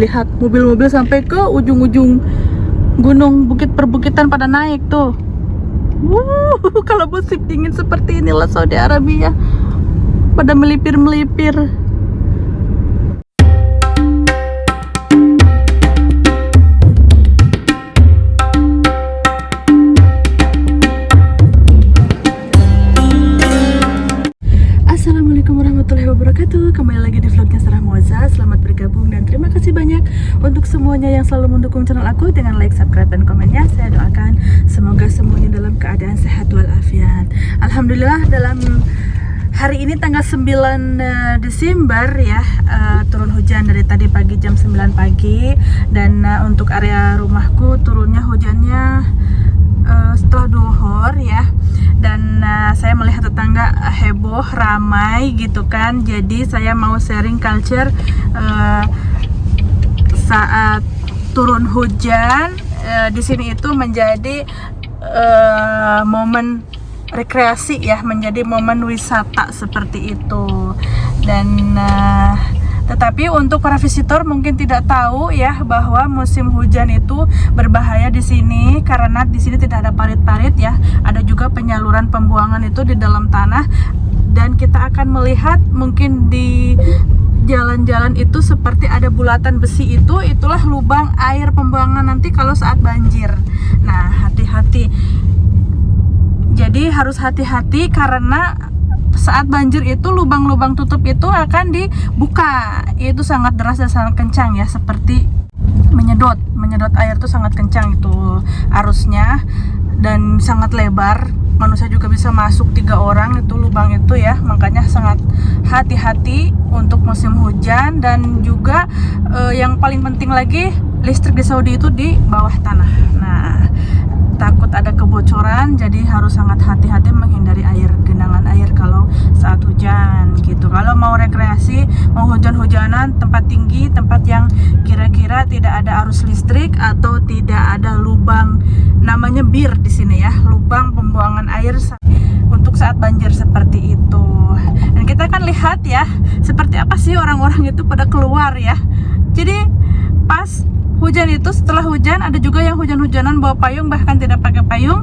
lihat mobil-mobil sampai ke ujung-ujung gunung, bukit perbukitan pada naik tuh. Kalau musim dingin seperti inilah Saudi Arabia, pada melipir-melipir. Assalamualaikum warahmatullahi wabarakatuh. Kembali lagi di vlognya Sarah Moza. Selamat bergabung dan terima kasih banyak untuk semuanya yang selalu mendukung channel aku dengan like, subscribe, dan komennya. Saya doakan semoga semuanya dalam keadaan sehat walafiat. Alhamdulillah dalam hari ini tanggal 9 Desember ya, turun hujan dari tadi pagi jam 9 pagi. Dan untuk area rumahku turunnya hujannya setelah duhur ya. Dan saya melihat tetangga heboh, ramai gitu kan. Jadi saya mau sharing culture saat turun hujan di sini itu menjadi momen rekreasi ya, menjadi momen wisata seperti itu. Dan tetapi untuk para visitor mungkin tidak tahu ya bahwa musim hujan itu berbahaya di sini, karena di sini tidak ada parit-parit ya. Ada juga penyaluran pembuangan itu di dalam tanah, dan kita akan melihat mungkin di jalan-jalan itu seperti ada bulatan besi itu, itulah lubang air pembuangan nanti kalau saat banjir. Nah, hati-hati. Jadi harus hati-hati karena saat banjir itu lubang-lubang tutup itu akan dibuka. Itu sangat deras dan sangat kencang ya, seperti menyedot air itu sangat kencang itu arusnya, dan sangat lebar. Manusia juga bisa masuk 3 orang itu lubang itu ya. Makanya sangat hati-hati untuk musim hujan. Dan juga yang paling penting lagi, listrik di Saudi itu di bawah tanah. Nah, takut ada kebocoran, jadi harus sangat hati-hati menghindari genangan air kalau saat hujan gitu. Kalau mau rekreasi, mau hujan-hujanan, tempat tinggi, tempat yang kira-kira tidak ada arus listrik atau tidak ada lubang, namanya bir di sini ya, lubang pembuangan air untuk saat banjir seperti itu. Dan kita akan lihat ya, seperti apa sih orang-orang itu pada keluar ya. Jadi pas hujan itu, setelah hujan ada juga yang hujan-hujanan bawa payung, bahkan tidak pakai payung.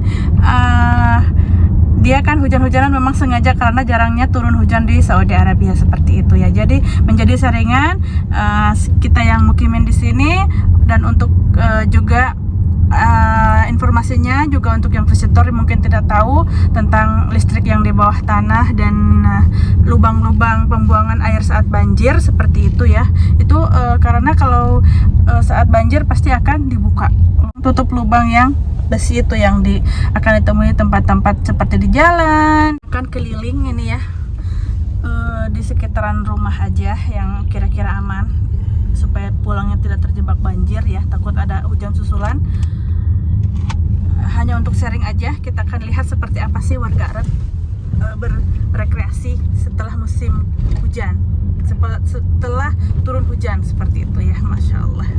Dia kan hujan-hujanan memang sengaja karena jarangnya turun hujan di Saudi Arabia seperti itu ya. Jadi menjadi saringan kita yang mukimin di sini, dan untuk juga informasinya juga untuk yang visitor mungkin tidak tahu tentang listrik yang di bawah tanah dan lubang-lubang pembuangan air saat banjir seperti itu ya. Itu karena kalau saat banjir pasti akan dibuka, tutup lubang yang besi itu yang akan ditemui tempat-tempat seperti di jalan, kan keliling ini ya, di sekitaran rumah aja yang kira-kira aman supaya pulangnya tidak terjebak banjir ya, takut ada hujan susulan. Hanya untuk sharing aja, kita akan lihat seperti apa sih warga Arab berrekreasi setelah musim hujan, setelah turun hujan seperti itu ya. Masya Allah,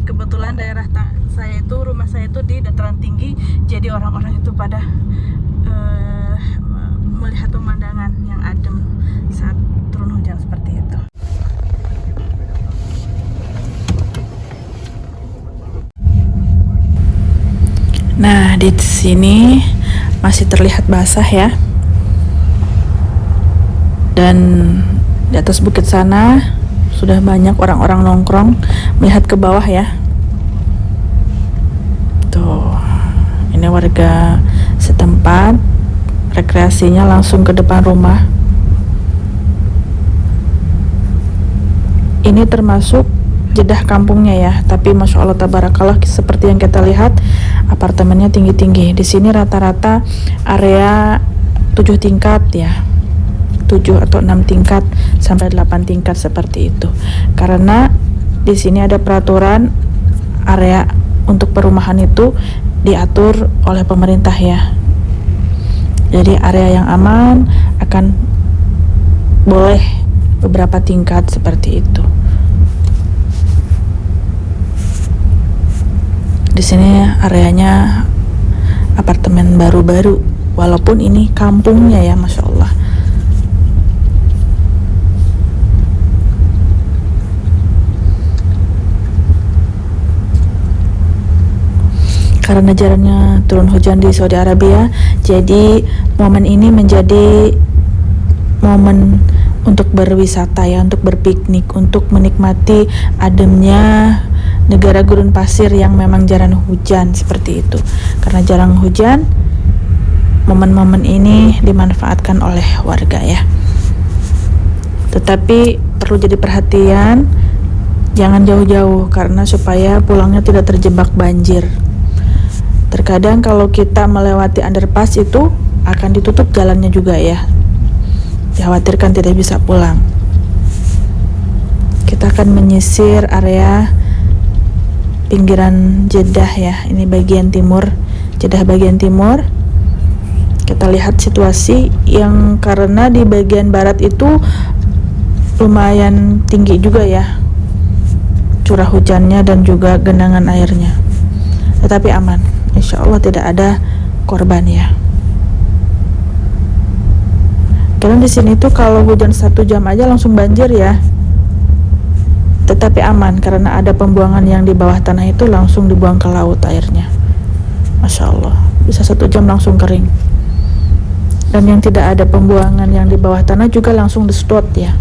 kebetulan daerah saya itu, rumah saya itu di dataran tinggi, jadi orang-orang itu pada melihat pemandangan yang adem saat turun hujan seperti itu. Nah, di sini masih terlihat basah ya. Dan di atas bukit sana sudah banyak orang-orang nongkrong melihat ke bawah ya. Tuh, ini warga setempat rekreasinya langsung ke depan rumah. Ini termasuk jedah kampungnya ya, tapi masya Allah tabarakallah, seperti yang kita lihat apartemennya tinggi-tinggi. Di sini rata-rata area 7 tingkat ya, 7 atau 6 tingkat sampai 8 tingkat seperti itu. Karena di sini ada peraturan area untuk perumahan itu diatur oleh pemerintah ya. Jadi area yang aman akan boleh beberapa tingkat seperti itu. Di sini areanya apartemen baru-baru, walaupun ini kampungnya ya, masya Allah. karena jarangnya turun hujan di Saudi Arabia. Jadi momen ini menjadi momen untuk berwisata ya, untuk berpiknik, untuk menikmati ademnya negara gurun pasir yang memang jarang hujan seperti itu. Karena jarang hujan, momen-momen ini dimanfaatkan oleh warga ya. Tetapi perlu jadi perhatian, jangan jauh-jauh karena supaya pulangnya tidak terjebak banjir. Terkadang kalau kita melewati underpass itu akan ditutup jalannya juga ya. Dikhawatirkan tidak bisa pulang. Kita akan menyisir area pinggiran Jeddah ya. Ini bagian timur, Jeddah bagian timur. Kita lihat situasi yang karena di bagian barat itu lumayan tinggi juga ya curah hujannya dan juga genangan airnya. Tetapi aman, insya Allah tidak ada korban ya. Karena di sini tuh kalau hujan 1 jam aja langsung banjir ya. Tetapi aman karena ada pembuangan yang di bawah tanah itu langsung dibuang ke laut airnya. Masya Allah, bisa 1 jam langsung kering. Dan yang tidak ada pembuangan yang di bawah tanah juga langsung disedot ya.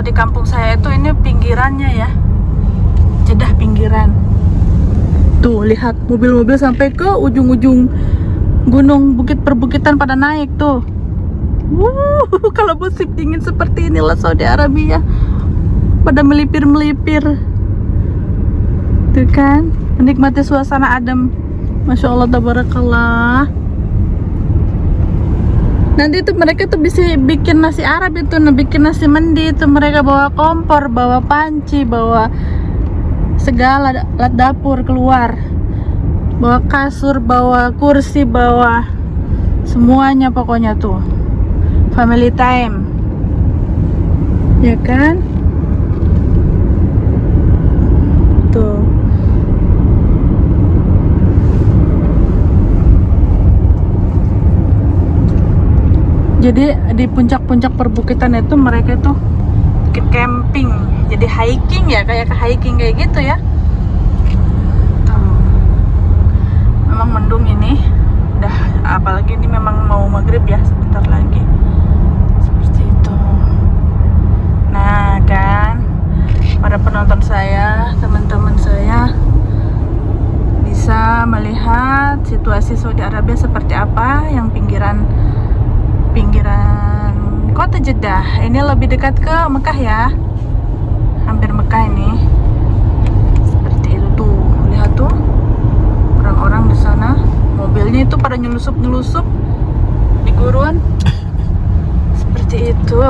Di kampung saya itu ini pinggirannya ya, Jeddah pinggiran. Tuh lihat mobil-mobil sampai ke ujung-ujung gunung, bukit perbukitan pada naik tuh. Kalau musim dingin seperti inilah Saudi Arabia, pada melipir-melipir. Tuh kan, menikmati suasana adem. Masya Allah, tabarakallah. Nanti tuh mereka tuh bisa bikin nasi Arab itu, bikin nasi mandi itu mereka bawa kompor, bawa panci, bawa segala alat dapur keluar, bawa kasur, bawa kursi, bawa semuanya pokoknya tuh family time, ya kan? Tuh. Jadi di puncak-puncak perbukitan itu mereka tuh bikin camping, jadi hiking ya, kayak ke hiking kayak gitu ya. Tuh. Memang mendung ini, udah apalagi ini memang mau maghrib ya, sebentar lagi. Seperti itu. Nah kan, para penonton saya, teman-teman saya bisa melihat situasi Saudi Arabia seperti apa yang pinggiran kota Jeddah. Ini lebih dekat ke Mekah ya, hampir Mekah ini. Seperti itu tuh, lihat tuh orang-orang di sana, mobilnya itu pada nyelusup di gurun. Seperti itu.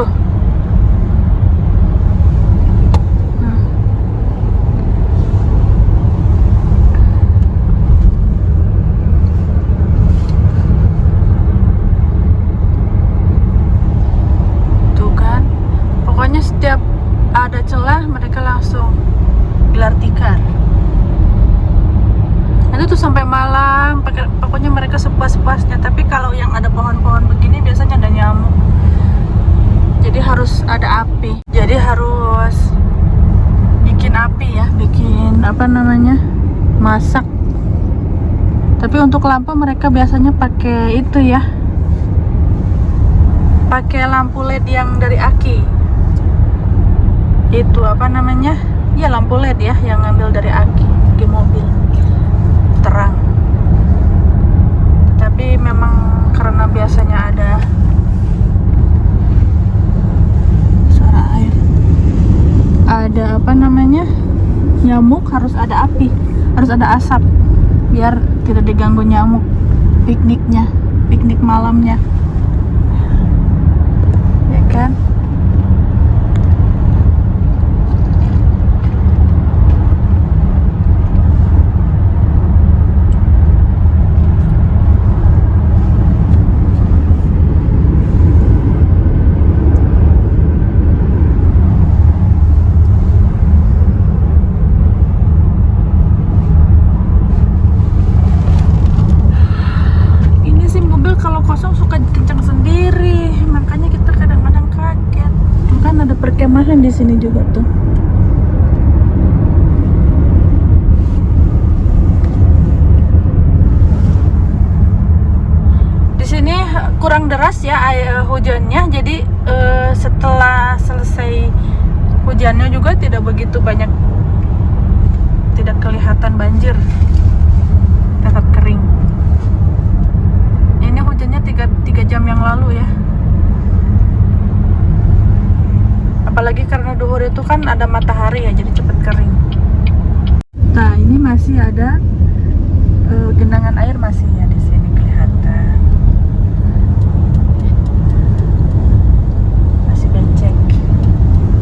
Setiap luasnya. Tapi kalau yang ada pohon-pohon begini biasanya ada nyamuk, jadi harus ada api. Jadi harus bikin api ya, bikin apa namanya, masak. Tapi untuk lampu mereka biasanya pakai itu ya, pakai lampu LED yang dari aki. Itu apa namanya, ya lampu LED ya, yang ngambil dari aki di mobil, terang. Tapi memang karena biasanya ada suara air, ada apa namanya, nyamuk, harus ada api, harus ada asap biar tidak diganggu nyamuk pikniknya, piknik malamnya, ya kan. Kalau kosong suka kencang sendiri, makanya kita kadang-kadang kaget. Kan ada perkemahan di sini juga tuh. Di sini kurang deras ya hujannya, jadi setelah selesai hujannya juga tidak begitu banyak, tidak kelihatan banjir, tetap kering. Ini hujannya 3 jam yang lalu ya. Apalagi karena duhur itu kan ada matahari ya, jadi cepat kering. Nah, ini masih ada genangan air masih ya di sini kelihatan. Masih becek.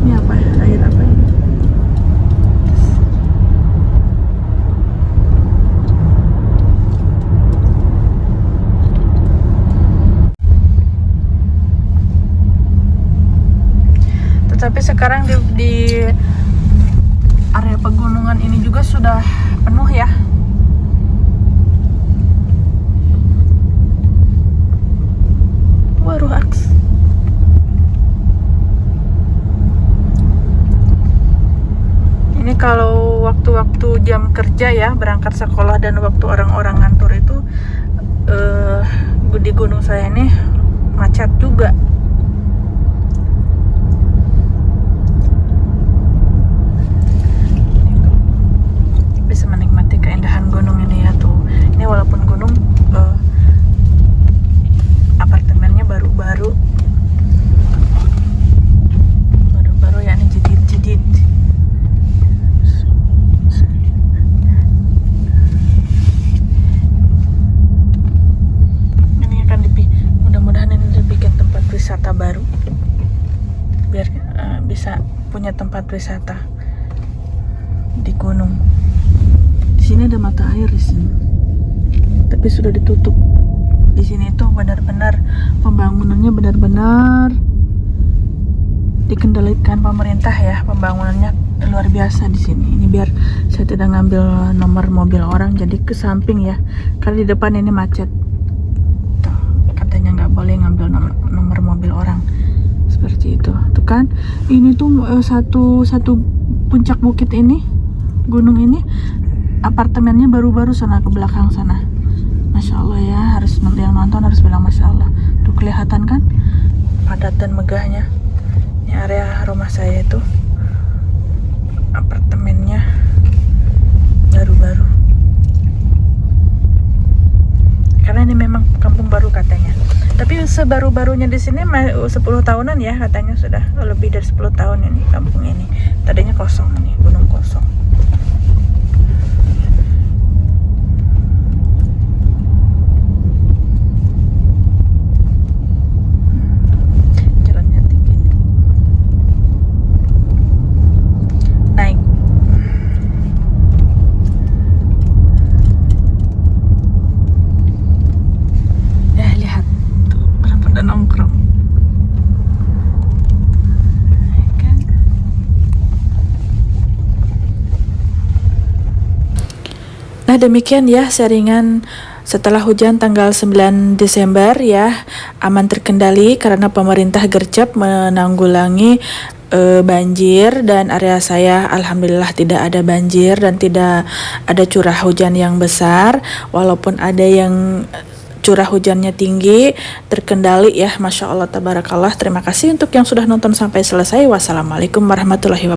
Ini apa? Air apa ini? Tapi sekarang di area pegunungan ini juga sudah penuh ya. Waduh, aks. Ini kalau waktu-waktu jam kerja ya, berangkat sekolah dan waktu orang-orang ngantor itu di gunung saya ini macet juga. Bisa menikmati keindahan gunung ini ya tuh. Ini walaupun gunung apartemennya baru-baru ya, ini jadid. Ini akan mudah-mudahan ini dibikin tempat wisata baru biar bisa punya tempat wisata di gunung. Di sini ada mata air di sini, tapi sudah ditutup. Di sini tuh benar-benar pembangunannya benar-benar dikendalikan pemerintah ya, pembangunannya luar biasa di sini. Ini biar saya tidak ngambil nomor mobil orang, jadi ke samping ya, karena di depan ini macet. Tuh, katanya nggak boleh ngambil nomor mobil orang seperti itu. Tuh kan, ini tuh satu puncak bukit ini, gunung ini. Apartemennya baru-baru sana ke belakang sana. Masya Allah ya, harus yang nonton harus bilang Masya Allah. Tuh kelihatan kan padat dan megahnya. Ini area rumah saya itu, apartemennya baru-baru. Karena ini memang kampung baru katanya. Tapi sebaru-barunya di sini 10 tahunan ya katanya, sudah lebih dari 10 tahun ini kampung ini. Tadinya kosong nih, gunung kosong. Nah demikian ya sharingan Setelah hujan tanggal 9 Desember ya, aman terkendali karena pemerintah gercep menanggulangi banjir, dan area saya alhamdulillah tidak ada banjir dan tidak ada curah hujan yang besar. Walaupun ada yang curah hujannya tinggi, terkendali ya, Masya Allah tabarakallah. Terima kasih untuk yang sudah nonton sampai selesai. Wassalamualaikum warahmatullahi wabarakatuh.